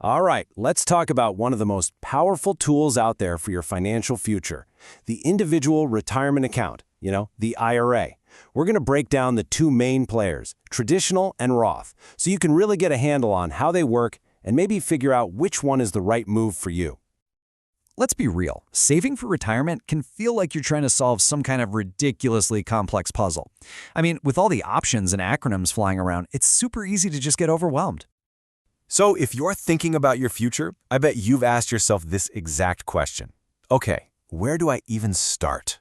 All right, let's talk about one of the most powerful tools out there for your financial future, the individual retirement account, the IRA. We're going to break down the two main players, traditional and Roth, so you can really get a handle on how they work and maybe figure out which one is the right move for you. Let's be real. Saving for retirement can feel like you're trying to solve some kind of ridiculously complex puzzle. I mean, with all the options and acronyms flying around, it's super easy to just get overwhelmed. So if you're thinking about your future, I bet you've asked yourself this exact question. Okay, where do I even start?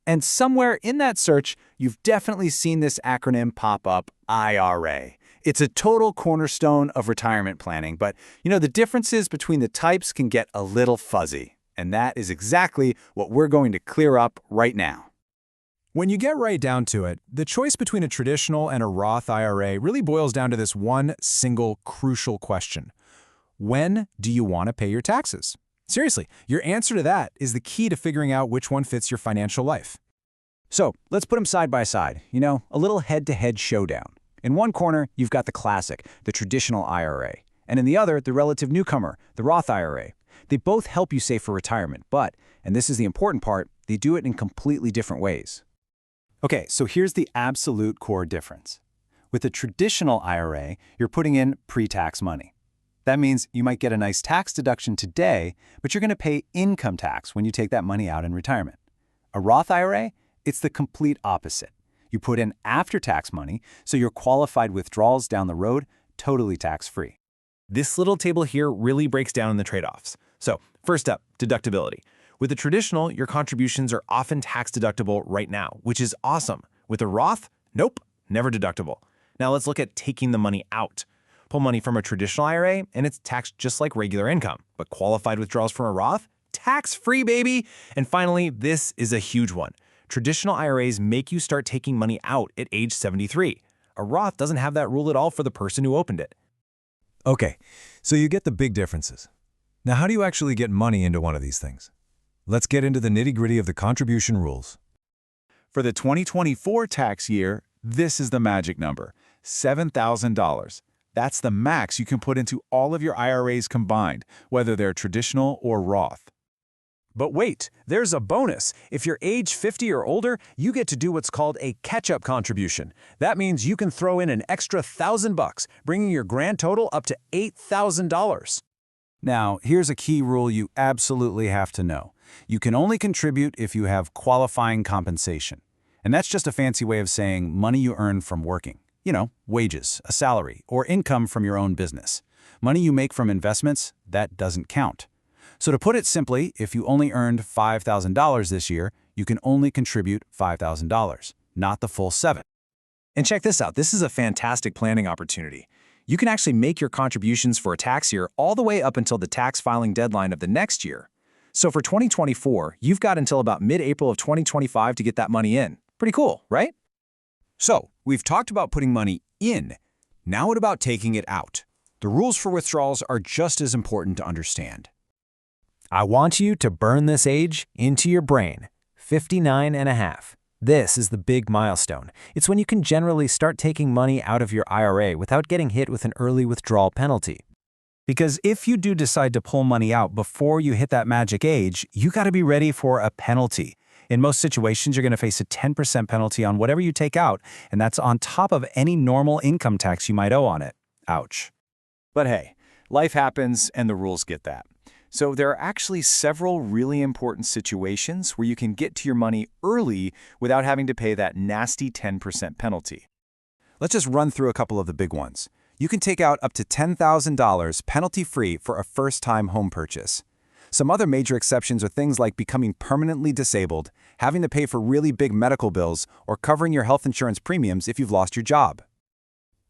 And somewhere in that search, you've definitely seen this acronym pop up, IRA. It's a total cornerstone of retirement planning, but the differences between the types can get a little fuzzy. And that is exactly what we're going to clear up right now. When you get right down to it, the choice between a traditional and a Roth IRA really boils down to this one single crucial question. When do you want to pay your taxes? Seriously, your answer to that is the key to figuring out which one fits your financial life. So let's put them side by side, a little head-to-head showdown. In one corner, you've got the classic, the traditional IRA, and in the other, the relative newcomer, the Roth IRA. They both help you save for retirement, but, and this is the important part, they do it in completely different ways. Okay, so here's the absolute core difference. With a traditional IRA, you're putting in pre-tax money. That means you might get a nice tax deduction today, but you're going to pay income tax when you take that money out in retirement. A Roth IRA, it's the complete opposite. You put in after-tax money, so your qualified withdrawals down the road, totally tax-free. This little table here really breaks down the trade-offs. So, first up, deductibility. With the traditional, your contributions are often tax-deductible right now, which is awesome. With a Roth, nope, never deductible. Now let's look at taking the money out. Pull money from a traditional IRA, and it's taxed just like regular income. But qualified withdrawals from a Roth, tax-free, baby! And finally, this is a huge one. Traditional IRAs make you start taking money out at age 73. A Roth doesn't have that rule at all for the person who opened it. Okay, so you get the big differences. Now how do you actually get money into one of these things? Let's get into the nitty-gritty of the contribution rules. For the 2024 tax year, this is the magic number, $7,000. That's the max you can put into all of your IRAs combined, whether they're traditional or Roth. But wait, there's a bonus. If you're age 50 or older, you get to do what's called a catch-up contribution. That means you can throw in an extra $1,000, bringing your grand total up to $8,000. Now, here's a key rule you absolutely have to know. You can only contribute if you have qualifying compensation. And that's just a fancy way of saying money you earn from working. Wages, a salary, or income from your own business. Money you make from investments, that doesn't count. So to put it simply, if you only earned $5,000 this year, you can only contribute $5,000, not the full $7,000. And check this out, this is a fantastic planning opportunity. You can actually make your contributions for a tax year all the way up until the tax filing deadline of the next year. So for 2024, you've got until about mid-April of 2025 to get that money in. Pretty cool, right? So, we've talked about putting money in. Now what about taking it out? The rules for withdrawals are just as important to understand. I want you to burn this age into your brain, 59 and a half. This is the big milestone. It's when you can generally start taking money out of your IRA without getting hit with an early withdrawal penalty. Because if you do decide to pull money out before you hit that magic age, you got to be ready for a penalty. In most situations, you're going to face a 10% penalty on whatever you take out, and that's on top of any normal income tax you might owe on it. Ouch. But hey, life happens and the rules get that. So there are actually several really important situations where you can get to your money early without having to pay that nasty 10% penalty. Let's just run through a couple of the big ones. You can take out up to $10,000 penalty-free for a first-time home purchase. Some other major exceptions are things like becoming permanently disabled, having to pay for really big medical bills, or covering your health insurance premiums if you've lost your job.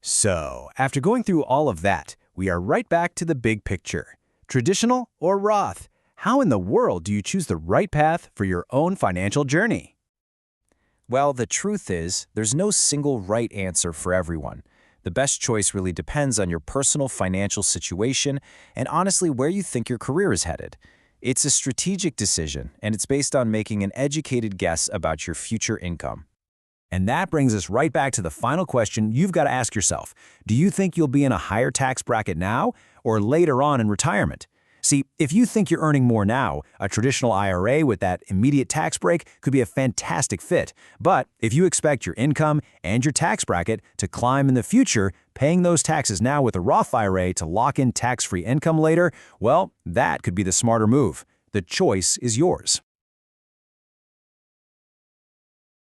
So, after going through all of that, we are right back to the big picture. Traditional or Roth? How in the world do you choose the right path for your own financial journey? Well, the truth is, there's no single right answer for everyone. The best choice really depends on your personal financial situation and honestly where you think your career is headed. It's a strategic decision, and it's based on making an educated guess about your future income. And that brings us right back to the final question you've got to ask yourself. Do you think you'll be in a higher tax bracket now or later on in retirement? See, if you think you're earning more now, a traditional IRA with that immediate tax break could be a fantastic fit. But if you expect your income and your tax bracket to climb in the future, paying those taxes now with a Roth IRA to lock in tax-free income later, well, that could be the smarter move. The choice is yours.